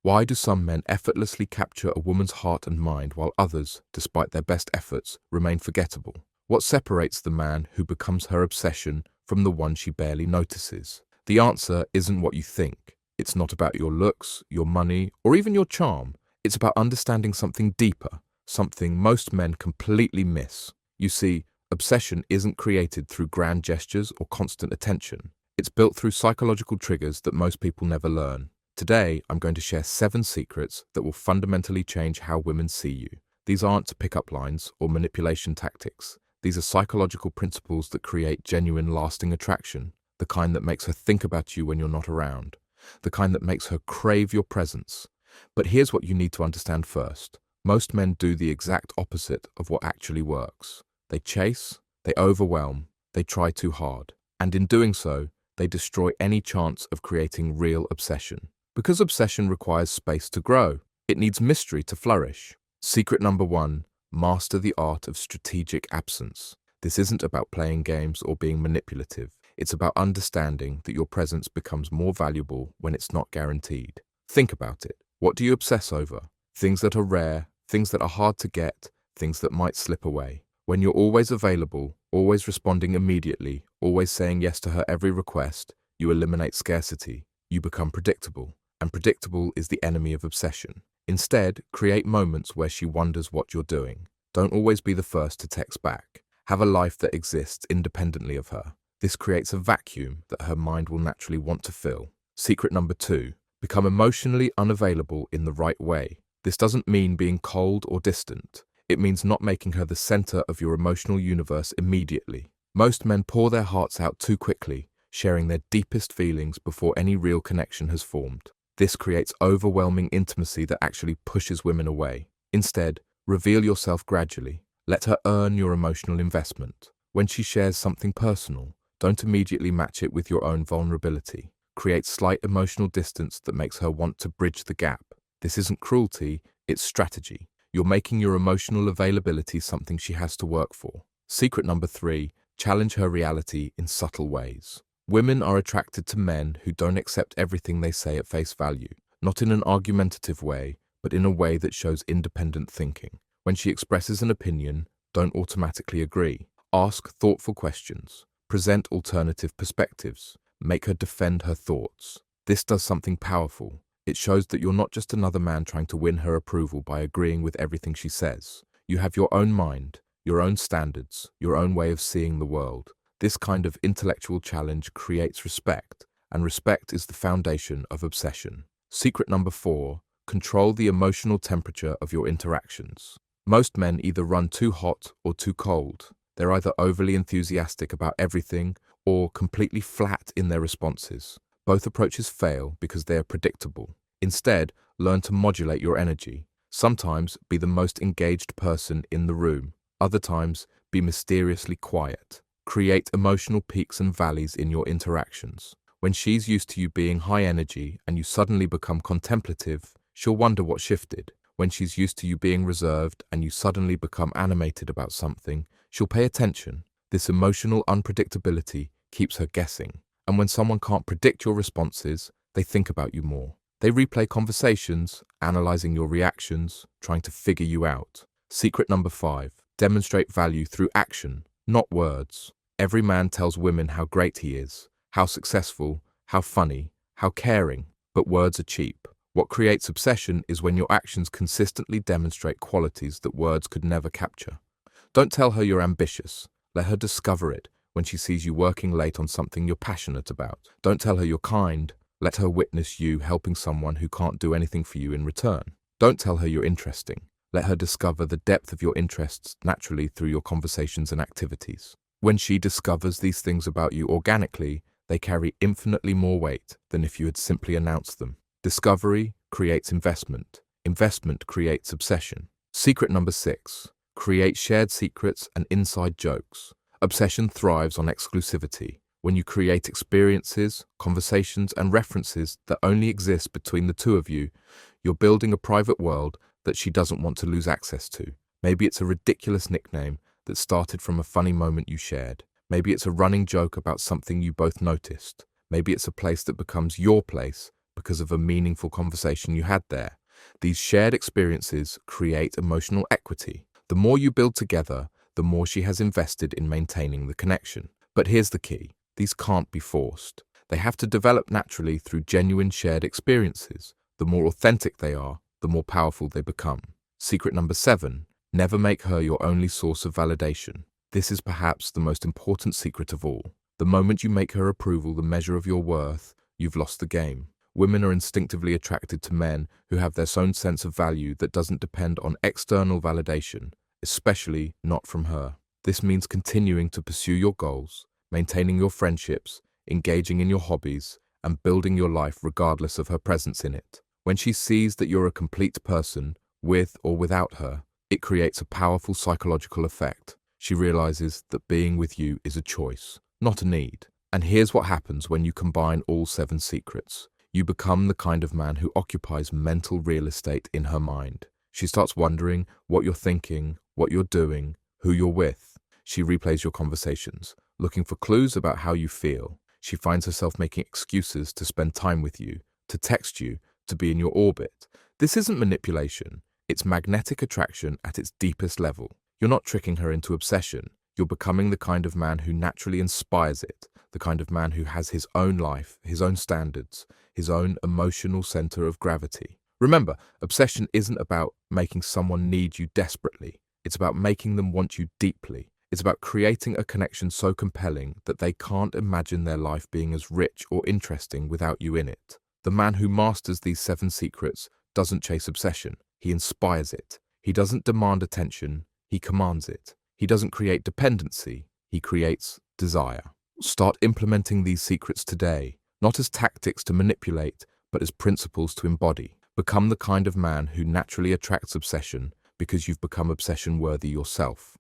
Why do some men effortlessly capture a woman's heart and mind while others, despite their best efforts, remain forgettable? What separates the man who becomes her obsession from the one she barely notices? The answer isn't what you think. It's not about your looks, your money, or even your charm. It's about understanding something deeper, something most men completely miss. You see, obsession isn't created through grand gestures or constant attention. It's built through psychological triggers that most people never learn. Today, I'm going to share 7 secrets that will fundamentally change how women see you. These aren't pick-up lines or manipulation tactics. These are psychological principles that create genuine, lasting attraction, the kind that makes her think about you when you're not around, the kind that makes her crave your presence. But here's what you need to understand first. Most men do the exact opposite of what actually works. They chase, they overwhelm, they try too hard. And in doing so, they destroy any chance of creating real obsession. Because obsession requires space to grow, it needs mystery to flourish. Secret number 1, master the art of strategic absence. This isn't about playing games or being manipulative. It's about understanding that your presence becomes more valuable when it's not guaranteed. Think about it. What do you obsess over? Things that are rare, things that are hard to get, things that might slip away. When you're always available, always responding immediately, always saying yes to her every request, you eliminate scarcity. You become predictable. And predictable is the enemy of obsession. Instead, create moments where she wonders what you're doing. Don't always be the first to text back. Have a life that exists independently of her. This creates a vacuum that her mind will naturally want to fill. Secret number 2, become emotionally unavailable in the right way. This doesn't mean being cold or distant. It means not making her the center of your emotional universe immediately. Most men pour their hearts out too quickly, sharing their deepest feelings before any real connection has formed. This creates overwhelming intimacy that actually pushes women away. Instead, reveal yourself gradually. Let her earn your emotional investment. When she shares something personal, don't immediately match it with your own vulnerability. Create slight emotional distance that makes her want to bridge the gap. This isn't cruelty, it's strategy. You're making your emotional availability something she has to work for. Secret number 3, challenge her reality in subtle ways. Women are attracted to men who don't accept everything they say at face value, not in an argumentative way, but in a way that shows independent thinking. When she expresses an opinion, don't automatically agree. Ask thoughtful questions. Present alternative perspectives. Make her defend her thoughts. This does something powerful. It shows that you're not just another man trying to win her approval by agreeing with everything she says. You have your own mind, your own standards, your own way of seeing the world. This kind of intellectual challenge creates respect, and respect is the foundation of obsession. Secret number 4, control the emotional temperature of your interactions. Most men either run too hot or too cold. They're either overly enthusiastic about everything or completely flat in their responses. Both approaches fail because they are predictable. Instead, learn to modulate your energy. Sometimes be the most engaged person in the room. Other times, be mysteriously quiet. Create emotional peaks and valleys in your interactions. When she's used to you being high energy and you suddenly become contemplative, she'll wonder what shifted. When she's used to you being reserved and you suddenly become animated about something, she'll pay attention. This emotional unpredictability keeps her guessing. And when someone can't predict your responses, they think about you more. They replay conversations, analyzing your reactions, trying to figure you out. Secret number 5, demonstrate value through action, not words. Every man tells women how great he is, how successful, how funny, how caring, but words are cheap. What creates obsession is when your actions consistently demonstrate qualities that words could never capture. Don't tell her you're ambitious. Let her discover it when she sees you working late on something you're passionate about. Don't tell her you're kind. Let her witness you helping someone who can't do anything for you in return. Don't tell her you're interesting. Let her discover the depth of your interests naturally through your conversations and activities. When she discovers these things about you organically, they carry infinitely more weight than if you had simply announced them. Discovery creates investment. Investment creates obsession. Secret number 6, create shared secrets and inside jokes. Obsession thrives on exclusivity. When you create experiences, conversations, and references that only exist between the two of you, you're building a private world that she doesn't want to lose access to. Maybe it's a ridiculous nickname that started from a funny moment you shared. Maybe it's a running joke about something you both noticed. Maybe it's a place that becomes your place because of a meaningful conversation you had there. These shared experiences create emotional equity. The more you build together, the more she has invested in maintaining the connection. But here's the key. These can't be forced. They have to develop naturally through genuine shared experiences. The more authentic they are, the more powerful they become. Secret number 7, never make her your only source of validation. This is perhaps the most important secret of all. The moment you make her approval the measure of your worth, you've lost the game. Women are instinctively attracted to men who have their own sense of value that doesn't depend on external validation, especially not from her. This means continuing to pursue your goals, maintaining your friendships, engaging in your hobbies, and building your life regardless of her presence in it. When she sees that you're a complete person, with or without her, it creates a powerful psychological effect. She realizes that being with you is a choice, not a need. And here's what happens when you combine all 7 secrets. You become the kind of man who occupies mental real estate in her mind. She starts wondering what you're thinking, what you're doing, who you're with. She replays your conversations, looking for clues about how you feel. She finds herself making excuses to spend time with you, to text you, to be in your orbit. This isn't manipulation. It's magnetic attraction at its deepest level. You're not tricking her into obsession. You're becoming the kind of man who naturally inspires it, the kind of man who has his own life, his own standards, his own emotional center of gravity. Remember, obsession isn't about making someone need you desperately. It's about making them want you deeply. It's about creating a connection so compelling that they can't imagine their life being as rich or interesting without you in it. The man who masters these 7 secrets doesn't chase obsession. He inspires it. He doesn't demand attention. He commands it. He doesn't create dependency. He creates desire. Start implementing these secrets today, not as tactics to manipulate, but as principles to embody. Become the kind of man who naturally attracts obsession because you've become obsession-worthy yourself.